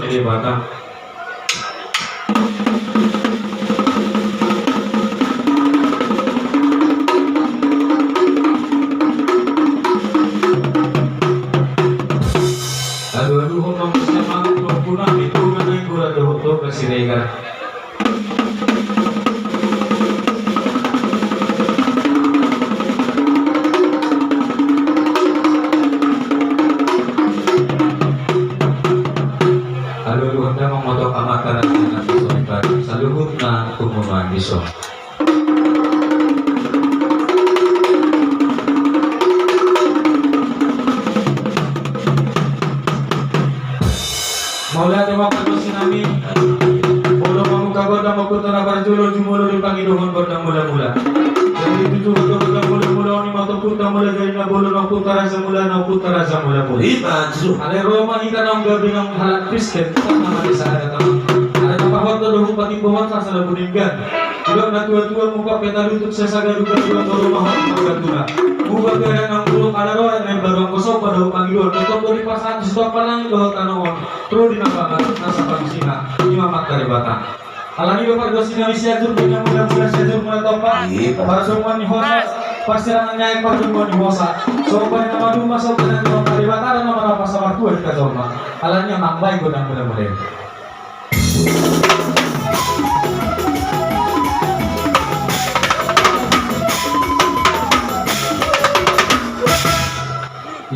di Batam. Aduh, hong sama kuna itu kan yang gua ada waktu kasih rega. Aduh, hong mau motor kamataran dengan pisau ibarat. Saluhut na kumunuan pisau. Maula dewa kadosin namin Bolo mamukagod na magpunta Barjulo jumulo di Panginoon Bordang mula-mula. Jadi itu bordang mula-mula ni matupunta mula dari na bolo ng puntara sa mula-mula. Ale Roma hika ng gabi ng halat Kristen na sa ada taman. Ada kapawat na doon pati bawat sa labuninggan. Ilang natua-tua muka petalutuk sa sagadugan ilang Roma maganduna. Mubag kaya ng bulong kalaro at may barang kusok pa daw Panginoon. Ito po di pasan sa stop pa lang ito tanong. True din ang bagat nasa pagisina. Imamat karibata. Alam niyo pa doon sinabi siya doon na mula-mula siya doon mula topa. Para sumuan ni Hosa. Pasirangan niya yung pagdumuan ni Hosa. So pa rin naman dumasok na ng karibata na naman ang pasamaktuan ka doon. Alam niya mambay ko ng mula-mula.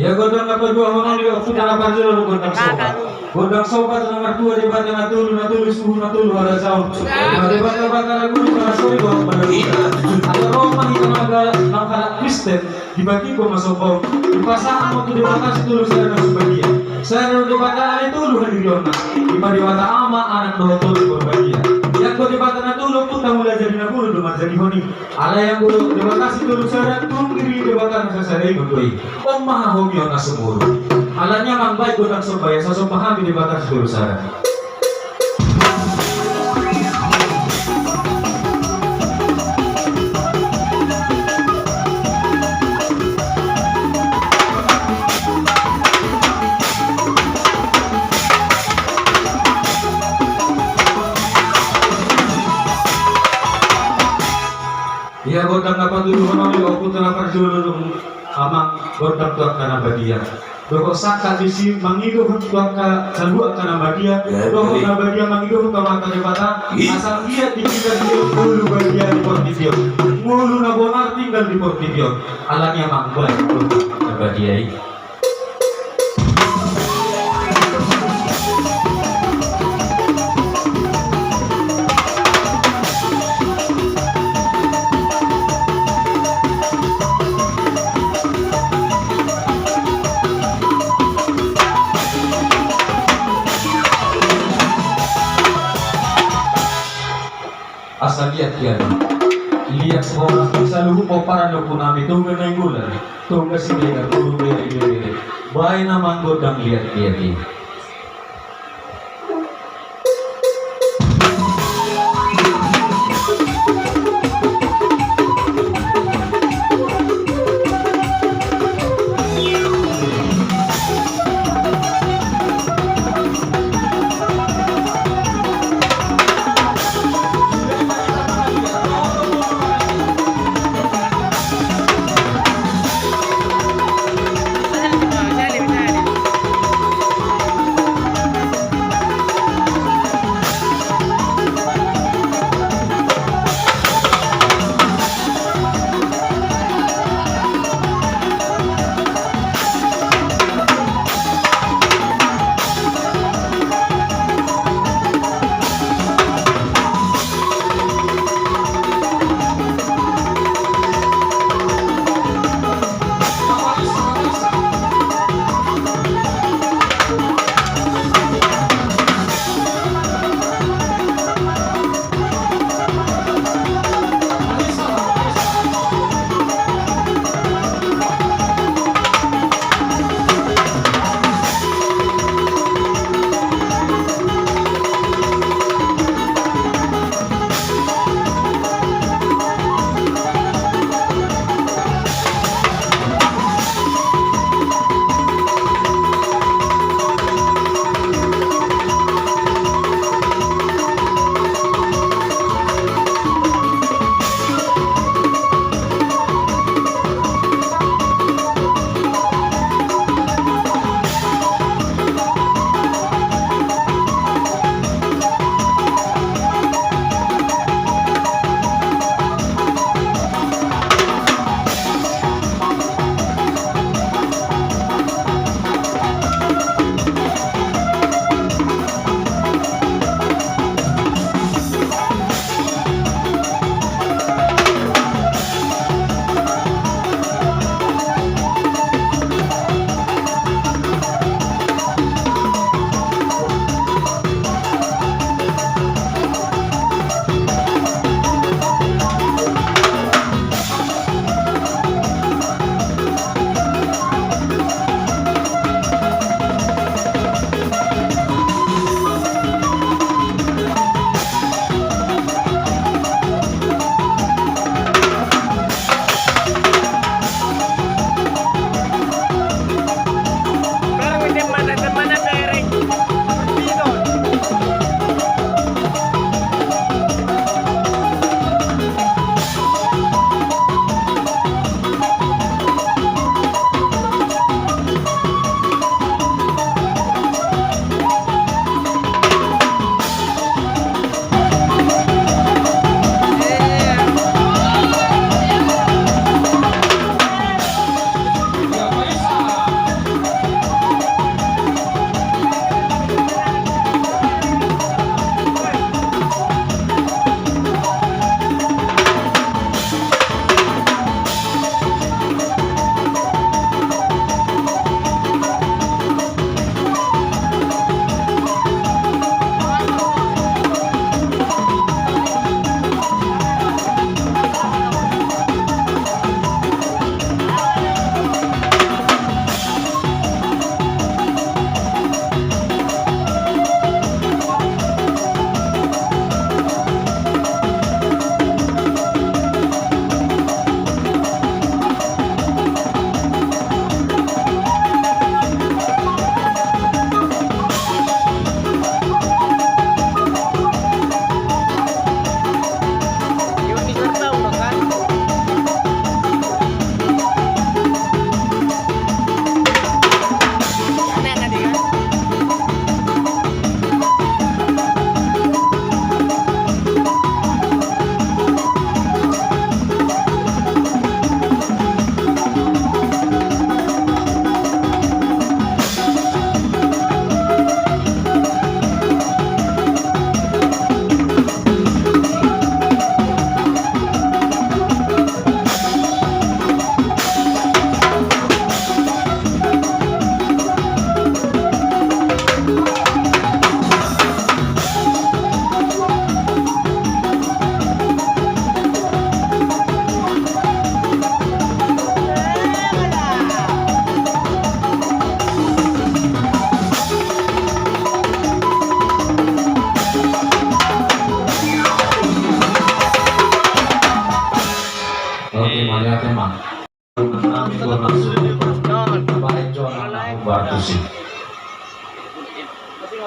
Ya godang apa dua orang juga sudah apa dulu godang sobat. Godang sobat nomor 2 di Batam natulu suhu natulu ada jauh. Di Batam lagu para sore go pada ada Roma di tanaga nang halat Kristen dibagi ko masopor. Di pasangan waktu di Batam situlu saya na sebagian. Saya di Batam itu lu hadiona. Di Batam ama anak dohotol berbahagia. Yang ko di Batam natulu pun kamu jadi nabulu dumar jadi honi. Ala yang guru di Batam situlu saya tungkiri di Batam saya ngoi. Om maha hobi ona sumuru. Alanya mangbai godang sobaya sosok pahami di batas berusaha. Ia godang dapat dulu menolak aku terapar dulu amang godang tuak karena bagian. Doko saka bisi mangido hutua ka salua kana bagia. Doko na bagia mangido hutua maka debata. Asal ia tinggal di mulu bagia di Portibio. Mulu na bonar tinggal di Portibio. Alanya mangbai na bagia ini. Asal lihat orang selalu mau para lokunami tunggu nenggulan tunggu sini ya tunggu ini baik nama godang lihat ini.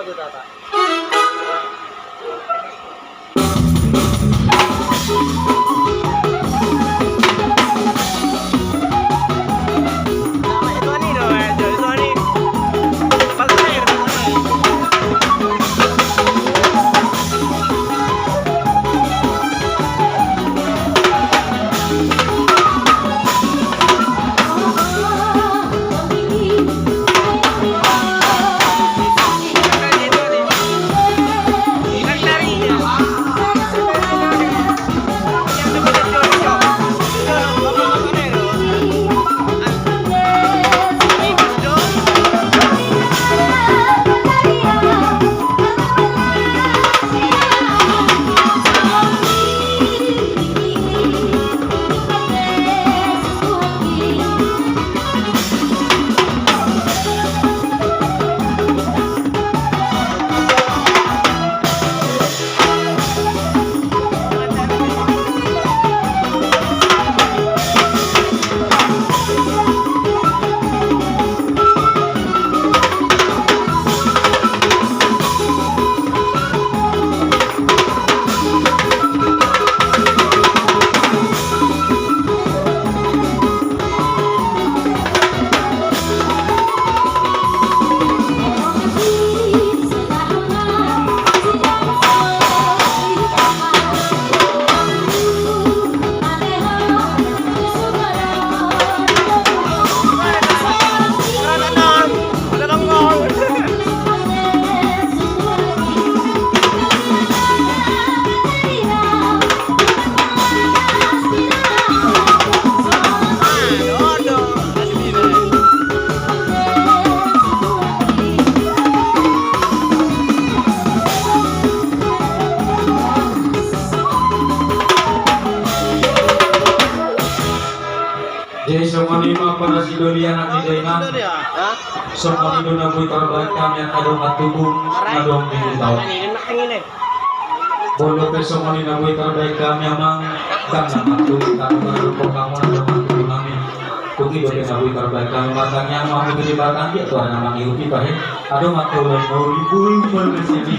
tuh Tata. Jadi somonima para sidolian at idayna somonino na buhay karabay kami ang kadong at tubong nadong pinitaw. Bolo pe somoni na buhay karabay kami amang kang namatulog tanong na po kamo na namatulog namin. Kung ido pe na buhay karabay kami matangnya mga magiging batang di ito na mga iupi pa rin. Adong matulog na ulibuy mo na sini.